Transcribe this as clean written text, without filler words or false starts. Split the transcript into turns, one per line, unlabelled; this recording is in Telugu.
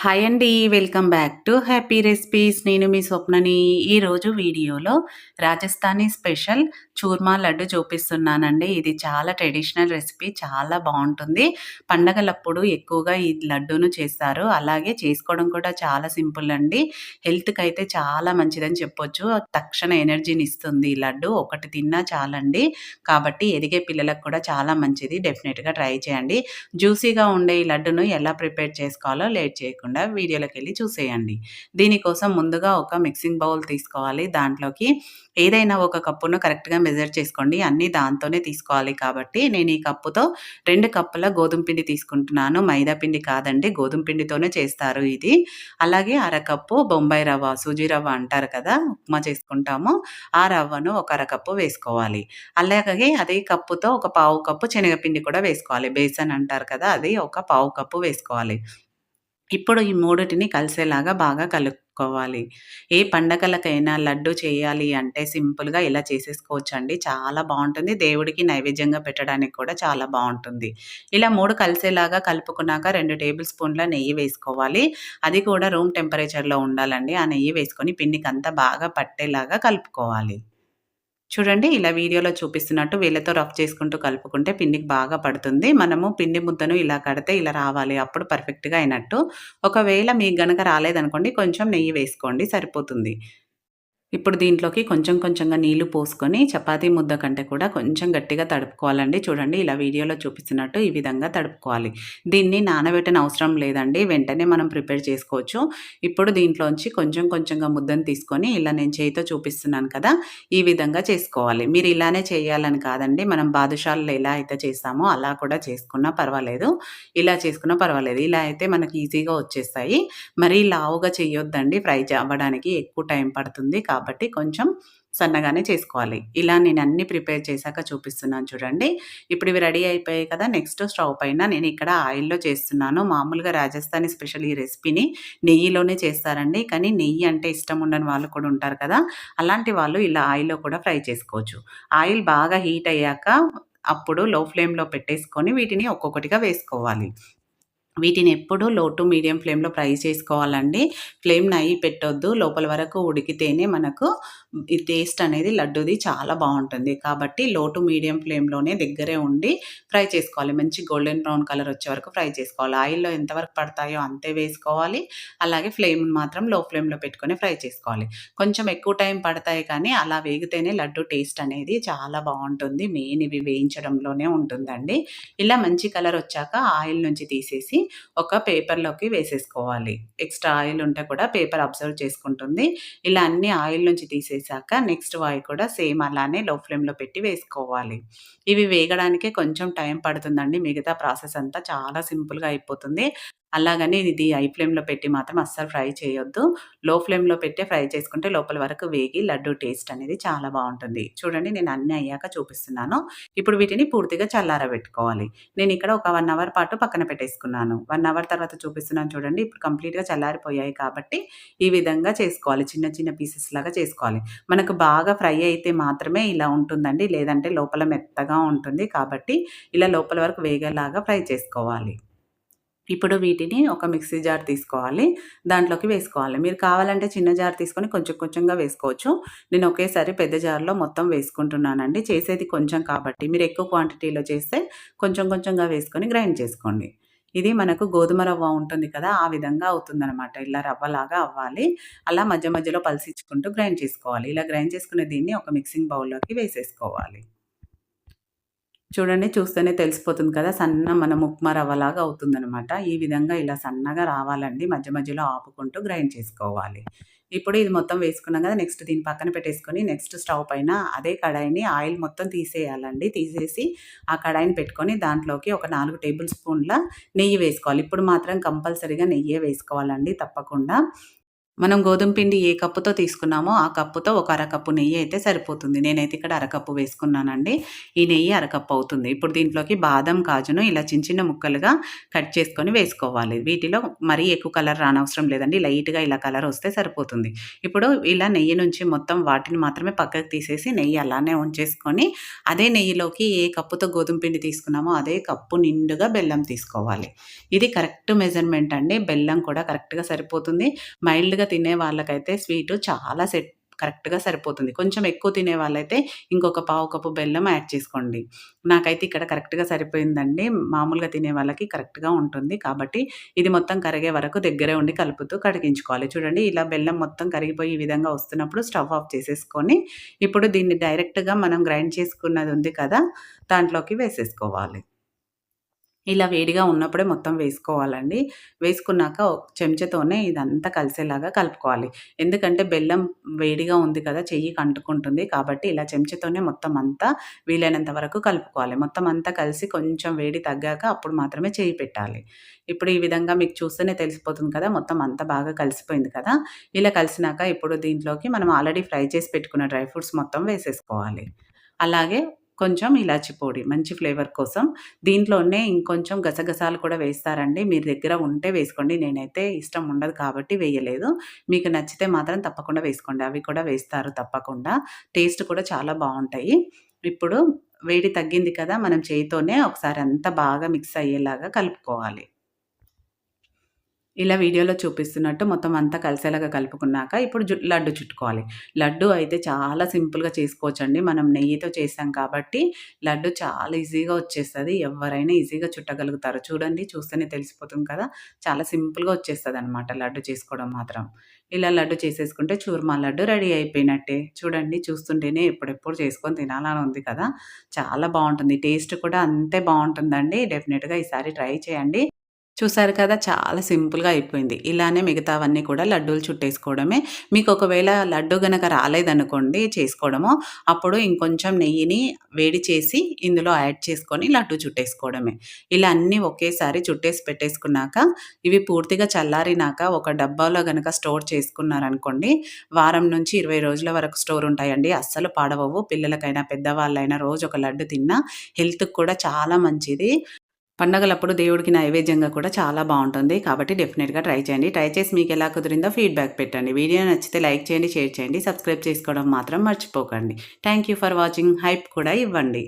హాయ్ అండి. Welcome back to happy recipes. నేను మీ స్వప్నని. ఈరోజు వీడియోలో రాజస్థానీ స్పెషల్ చూర్మా లడ్డు చూపిస్తున్నానండి. ఇది చాలా ట్రెడిషనల్ రెసిపీ. చాలా బావుంటుంది. పండగలప్పుడు ఎక్కువగా ఈ లడ్డూను చేస్తారు. అలాగే చేసుకోవడం కూడా చాలా సింపుల్ అండి. హెల్త్‌కైతే చాలా మంచిదని చెప్పొచ్చు. తక్షణ ఎనర్జీని ఇస్తుంది ఈ లడ్డు. ఒకటి తిన్నా చాలండి. కాబట్టి ఎదిగే పిల్లలకు కూడా చాలా మంచిది. డెఫినెట్‌గా ట్రై చేయండి. జ్యూసీగా ఉండే ఈ లడ్డును ఎలా ప్రిపేర్ చేసుకోవాలో లేట్ చేయకుండా వీడియోలోకెళ్ళి చూసేయండి. దీనికోసం ముందుగా ఒక మిక్సింగ్ బౌల్ తీసుకోవాలి. దాంట్లోకి ఏదైనా ఒక కప్పును కరెక్ట్‌గా మెజర్ చేసుకోండి. అన్నీ దాంతోనే తీసుకోవాలి కాబట్టి నేను ఈ కప్పుతో 2 కప్పుల గోధుమ పిండి తీసుకుంటున్నాను. మైదా పిండి కాదండి. గోధుమ పిండితోనే చేస్తారు ఇది. అలాగే అరకప్పు బొంబాయి రవ్వ, సూజీ రవ్వ అంటారు కదా! ఉప్మా చేసుకుంటాము. ఆ రవ్వను ఒక అరకప్పు వేసుకోవాలి. అలాగే అదే కప్పుతో ఒక పావు కప్పు శనగపిండి కూడా వేసుకోవాలి. బేసన్ అంటారు కదా! అది ఒక పావు కప్పు వేసుకోవాలి. ఇప్పుడు ఈ మూడిటిని కలిసేలాగా బాగా కలుపుకోవాలి. ఏ పండగలకైనా లడ్డు చేయాలి అంటే సింపుల్‌గా ఇలా చేసేసుకోవచ్చండి. చాలా బావుంటుంది. దేవుడికి నైవేద్యంగా పెట్టడానికి కూడా చాలా బావుంటుంది. ఇలా 3 కలిసేలాగా కలుపుకున్నాక 2 టేబుల్ స్పూన్ల నెయ్యి వేసుకోవాలి. అది కూడా రూమ్ టెంపరేచర్‌లో ఉండాలండి. ఆ నెయ్యి వేసుకొని పిండికంతా బాగా పట్టేలాగా కలుపుకోవాలి. చూడండి ఇలా వీడియోలో చూపిస్తున్నట్టు వేళ్ళతో రఫ్ చేసుకుంటూ కలుపుకుంటే పిండికి బాగా పడుతుంది. మనము పిండి ముద్దను ఇలా కడితే ఇలా రావాలి. అప్పుడు పర్ఫెక్ట్‌గా అయినట్టు. ఒకవేళ మీకు గనక రాలేదనుకోండి కొంచెం నెయ్యి వేసుకోండి సరిపోతుంది. ఇప్పుడు దీంట్లోకి కొంచెం కొంచెంగా నీళ్లు పోసుకొని చపాతీ ముద్ద కంటే కూడా కొంచెం గట్టిగా తడుపుకోవాలండి. చూడండి ఇలా వీడియోలో చూపిస్తున్నట్టు ఈ విధంగా తడుపుకోవాలి. దీన్ని నానబెట్టనవసరం లేదండి. వెంటనే మనం ప్రిపేర్ చేసుకోవచ్చు. ఇప్పుడు దీంట్లోంచి కొంచెం కొంచెంగా ముద్దను తీసుకొని ఇలా నేను చేయితో చూపిస్తున్నాను కదా! ఈ విధంగా చేసుకోవాలి. మీరు ఇలానే చేయాలని కాదండి. మనం బాదుషాల్లో ఎలా అయితే చేస్తామో అలా కూడా చేసుకున్నా పర్వాలేదు. ఇలా చేసుకున్నా పర్వాలేదు. ఇలా అయితే మనకి ఈజీగా వచ్చేస్తాయి. మరీ లావుగా చేయొద్దండి అవ్వడానికి ఎక్కువ టైం పడుతుంది. కాబట్టి కొంచెం సన్నగానే చేసుకోవాలి. ఇలా నేను అన్నీ ప్రిపేర్ చేశాక చూపిస్తున్నాను చూడండి. ఇప్పుడు ఇవి రెడీ అయిపోయాయి కదా! నెక్స్ట్ స్టవ్ పైన నేను ఇక్కడ ఆయిల్‌లో చేస్తున్నాను. మామూలుగా రాజస్థానీ స్పెషల్ ఈ రెసిపీని నెయ్యిలోనే చేస్తారండి. కానీ నెయ్యి అంటే ఇష్టం ఉండని వాళ్ళు కూడా ఉంటారు కదా! అలాంటి వాళ్ళు ఇలా ఆయిల్‌లో కూడా ఫ్రై చేసుకోవచ్చు. ఆయిల్ బాగా హీట్ అయ్యాక అప్పుడు లో ఫ్లేమ్‌లో పెట్టేసుకొని వీటిని ఒక్కొక్కటిగా వేసుకోవాలి. వీటిని ఎప్పుడూ లో టు మీడియం ఫ్లేమ్‌లో ఫ్రై చేసుకోవాలండి. ఫ్లేమ్‌ని హై పెట్టొద్దు. లోపల వరకు ఉడికితేనే మనకు ఈ టేస్ట్ అనేది లడ్డూది చాలా బావుంటుంది. కాబట్టి లో టు మీడియం ఫ్లేమ్‌లోనే దగ్గరే ఉండి ఫ్రై చేసుకోవాలి. మంచి గోల్డెన్ బ్రౌన్ కలర్ వచ్చే వరకు ఫ్రై చేసుకోవాలి. ఆయిల్‌లో ఎంతవరకు పడతాయో అంతే వేసుకోవాలి. అలాగే ఫ్లేమ్‌ని మాత్రం లో ఫ్లేమ్‌లో పెట్టుకొని ఫ్రై చేసుకోవాలి. కొంచెం ఎక్కువ టైం పడతాయి కానీ అలా వేగితేనే లడ్డు టేస్ట్ అనేది చాలా బావుంటుంది. మెయిన్ ఇవి వేయించడంలోనే ఉంటుందండి. ఇలా మంచి కలర్ వచ్చాక ఆయిల్ నుంచి తీసేసి ఒక పేపర్‌లోకి వేసేసుకోవాలి. ఎక్స్‌ట్రా ఆయిల్ ఉంటే కూడా పేపర్ అబ్జర్వ్ చేసుకుంటుంది. ఇలా అన్నీ ఆయిల్ నుంచి తీసేసాక నెక్స్ట్ వాయి కూడా సేమ్ అలానే లో ఫ్లేమ్‌లో పెట్టి వేసుకోవాలి. ఇవి వేగడానికే కొంచెం టైం పడుతుందండి. మిగతా ప్రాసెస్ అంతా చాలా సింపుల్‌గా అయిపోతుంది. అలాగని ఇది హై ఫ్లేమ్‌లో పెట్టి మాత్రం అస్సలు ఫ్రై చేయొద్దు. లో ఫ్లేమ్‌లో పెట్టే ఫ్రై చేసుకుంటే లోపల వరకు వేగి లడ్డు టేస్ట్ అనేది చాలా బావుంటుంది. చూడండి నేను అన్నీ అయ్యాక చూపిస్తున్నాను. ఇప్పుడు వీటిని పూర్తిగా చల్లారబెట్టుకోవాలి. నేనిక్కడ ఒక 1 అవర్ పాటు పక్కన పెట్టేసుకున్నాను. 1 అవర్ తర్వాత చూపిస్తున్నాను చూడండి. ఇప్పుడు కంప్లీట్‌గా చల్లారిపోయాయి కాబట్టి, ఈ విధంగా చేసుకోవాలి. చిన్న చిన్న పీసెస్ లాగా చేసుకోవాలి. మనకు బాగా ఫ్రై అయితే మాత్రమే ఇలా ఉంటుందండి. లేదంటే లోపల మెత్తగా ఉంటుంది. కాబట్టి ఇలా లోపల వరకు వేగేలాగా ఫ్రై చేసుకోవాలి. ఇప్పుడు వీటిని ఒక మిక్సీ జార్ తీసుకోవాలి. దాంట్లోకి వేసుకోవాలి. మీరు కావాలంటే చిన్న జార్ తీసుకొని కొంచెం కొంచెంగా వేసుకోవచ్చు. నేను ఒకేసారి పెద్ద జార్‌లో మొత్తం వేసుకుంటున్నానండి. చేసేది కొంచెం కాబట్టి. మీరు ఎక్కువ క్వాంటిటీలో చేస్తే కొంచెం కొంచెంగా వేసుకొని గ్రైండ్ చేసుకోండి. ఇది మనకు గోధుమ రవ్వ ఉంటుంది కదా! ఆ విధంగా అవుతుందనమాట. ఇలా రవ్వలాగా అవ్వాలి. అలా మధ్య మధ్యలో పలిసిచ్చుకుంటూ గ్రైండ్ చేసుకోవాలి. ఇలా గ్రైండ్ చేసుకున్న దీన్ని ఒక మిక్సింగ్ బౌల్‌లోకి వేసేసుకోవాలి. చూడండి చూస్తేనే తెలిసిపోతుంది కదా! మనం ఉప్మా రవ్వలాగా అవుతుందనమాట. ఈ విధంగా ఇలా సన్నగా రావాలండి. మధ్య మధ్యలో ఆపుకుంటూ గ్రైండ్ చేసుకోవాలి. ఇప్పుడు ఇది మొత్తం వేసుకున్నాం కదా! నెక్స్ట్ దీన్ని పక్కన పెట్టేసుకొని నెక్స్ట్ స్టవ్ పైన అదే కడాయిని ఆయిల్ మొత్తం తీసేయాలండి. తీసేసి ఆ కడాయిని పెట్టుకొని దాంట్లోకి ఒక 4 టేబుల్ స్పూన్ల నెయ్యి వేసుకోవాలి. ఇప్పుడు మాత్రం కంపల్సరీగా నెయ్యే వేసుకోవాలండి తప్పకుండా. మనం గోధుమ పిండి ఏ కప్పుతో తీసుకున్నామో, ఆ కప్పుతో ఒక అరకప్పు నెయ్యి అయితే సరిపోతుంది. నేనైతే ఇక్కడ అరకప్పు వేసుకున్నానండి. ఈ నెయ్యి అరకప్పు అవుతుంది. ఇప్పుడు దీంట్లోకి బాదం, కాజును ఇలా చిన్న చిన్న ముక్కలుగా కట్ చేసుకొని వేసుకోవాలి. వీటిలో మరీ ఎక్కువ కలర్ రానవసరం లేదండి. లైట్‌గా ఇలా కలర్ వస్తే సరిపోతుంది. ఇప్పుడు ఇలా నెయ్యి నుంచి మొత్తం వాటిని మాత్రమే పక్కకు తీసేసి నెయ్యి అలానే ఉంచేసుకొని, అదే నెయ్యిలోకి ఏ కప్పుతో గోధుమ పిండి తీసుకున్నామో అదే కప్పు నిండుగా బెల్లం తీసుకోవాలి. ఇది కరెక్ట్ మెజర్‌మెంట్ అండి. బెల్లం కూడా కరెక్ట్‌గా సరిపోతుంది. మైల్డ్‌గా తినే వాళ్ళకైతే స్వీటు చాలా కరెక్ట్‌గా సరిపోతుంది. కొంచెం ఎక్కువ తినే వాళ్ళైతే ఇంకొక పావు కప్పు బెల్లం యాడ్ చేసుకోండి. నాకైతే ఇక్కడ కరెక్ట్‌గా సరిపోయిందండి. మామూలుగా తినే వాళ్ళకి కరెక్ట్‌గా ఉంటుంది. కాబట్టి ఇది మొత్తం కరిగే వరకు దగ్గరే ఉండి కలుపుతూ కడిగించుకోవాలి. చూడండి ఇలా బెల్లం మొత్తం కరిగిపోయి ఈ విధంగా వస్తున్నప్పుడు స్టవ్ ఆఫ్ చేసేసుకొని, ఇప్పుడు దీన్ని డైరెక్ట్‌గా మనం గ్రైండ్ చేసుకున్నది ఉంది కదా! దాంట్లోకి వేసేసుకోవాలి. ఇలా వేడిగా ఉన్నప్పుడే మొత్తం వేసుకోవాలండి. వేసుకున్నాక చెంచాతోనే ఇదంతా కలిసేలాగా కలుపుకోవాలి. ఎందుకంటే బెల్లం వేడిగా ఉంది కదా! చెయ్యికి అంటుకుంటుంది. కాబట్టి ఇలా చెంచాతోనే మొత్తం అంతా వీలైనంత వరకు కలుపుకోవాలి. మొత్తం అంతా కలిసి కొంచెం వేడి తగ్గాక అప్పుడు మాత్రమే చెయ్యి పెట్టాలి. ఇప్పుడు ఈ విధంగా మీకు చూస్తేనే తెలిసిపోతుంది కదా! మొత్తం అంతా బాగా కలిసిపోయింది కదా! ఇలా కలిసినాక ఇప్పుడు దీంట్లోకి మనం ఆల్రెడీ ఫ్రై చేసి పెట్టుకున్న డ్రై ఫ్రూట్స్ మొత్తం వేసేసుకోవాలి. అలాగే కొంచెం ఇలాచి పొడి మంచి ఫ్లేవర్ కోసం దీంట్లోనే ఇంకొంచెం గసగసాలు కూడా వేస్తారండి. మీరు దగ్గర ఉంటే వేసుకోండి. నేనైతే ఇష్టం ఉండదు కాబట్టి వేయలేదు. మీకు నచ్చితే మాత్రం తప్పకుండా వేసుకోండి. అవి కూడా వేస్తారు తప్పకుండా. టేస్ట్ కూడా చాలా బావుంటాయి. ఇప్పుడు వేడి తగ్గింది కదా! మనం చేయితోనే ఒకసారి అంతా బాగా మిక్స్ అయ్యేలాగా కలుపుకోవాలి. ఇలా వీడియోలో చూపిస్తున్నట్టు మొత్తం అంతా కలిసేలాగా కలుపుకున్నాక ఇప్పుడు లడ్డు చుట్టుకోవాలి. లడ్డు అయితే చాలా సింపుల్‌గా చేసుకోవచ్చండి. మనం నెయ్యితో చేసాం కాబట్టి లడ్డు చాలా ఈజీగా వచ్చేస్తది. ఎవ్వరైనా ఈజీగా చుట్టగలుగుతారు. చూడండి చూస్తేనే తెలిసిపోతుంది కదా! చాలా సింపుల్‌గా వచ్చేస్తదనమాట లడ్డు చేసుకోవడం మాత్రం. ఇలా లడ్డు చేసేసుకుంటే చూర్మా లడ్డు రెడీ అయిపోయినట్టే. చూడండి చూస్తుంటేనే ఎప్పుడెప్పుడు చేసుకొని తినాలని ఉంది కదా! చాలా బావుంటుంది. టేస్ట్ కూడా అంతే బావుంటుందండి. డెఫినిట్‌గా ఈసారి ట్రై చేయండి. చూసారు కదా! చాలా సింపుల్‌గా అయిపోయింది. ఇలానే మిగతావన్నీ కూడా లడ్డూలు చుట్టేసుకోవడమే. మీకు ఒకవేళ లడ్డు గనక రాలేదనుకోండి చేసుకోవడము, అప్పుడు ఇంకొంచెం నెయ్యిని వేడి చేసి ఇందులో యాడ్ చేసుకొని లడ్డు చుట్టేసుకోవడమే. ఇలా అన్నీ ఒకేసారి చుట్టేసి పెట్టేసుకున్నాక, ఇవి పూర్తిగా చల్లారినాక ఒక డబ్బాలో గనక స్టోర్ చేసుకున్నారనుకోండి, వారం నుంచి 20 రోజుల వరకు స్టోర్ ఉంటాయండి. అస్సలు పాడవవు. పిల్లలకైనా, పెద్దవాళ్ళైనా రోజు ఒక లడ్డు తిన్నా హెల్త్‌కి కూడా చాలా మంచిది. పండగలప్పుడు దేవుడికి నైవేద్యంగా కూడా చాలా బావుంటుంది. కాబట్టి డెఫినిట్‌గా ట్రై చేయండి. ట్రై చేసి మీకెలా కుదిరిందో ఫీడ్‌బ్యాక్ పెట్టండి. వీడియో నచ్చితే లైక్ చేయండి, షేర్ చేయండి, సబ్స్క్రైబ్ చేసుకోవడం మాత్రం మర్చిపోకండి. Thank you for watching. Hype కూడా ఇవ్వండి.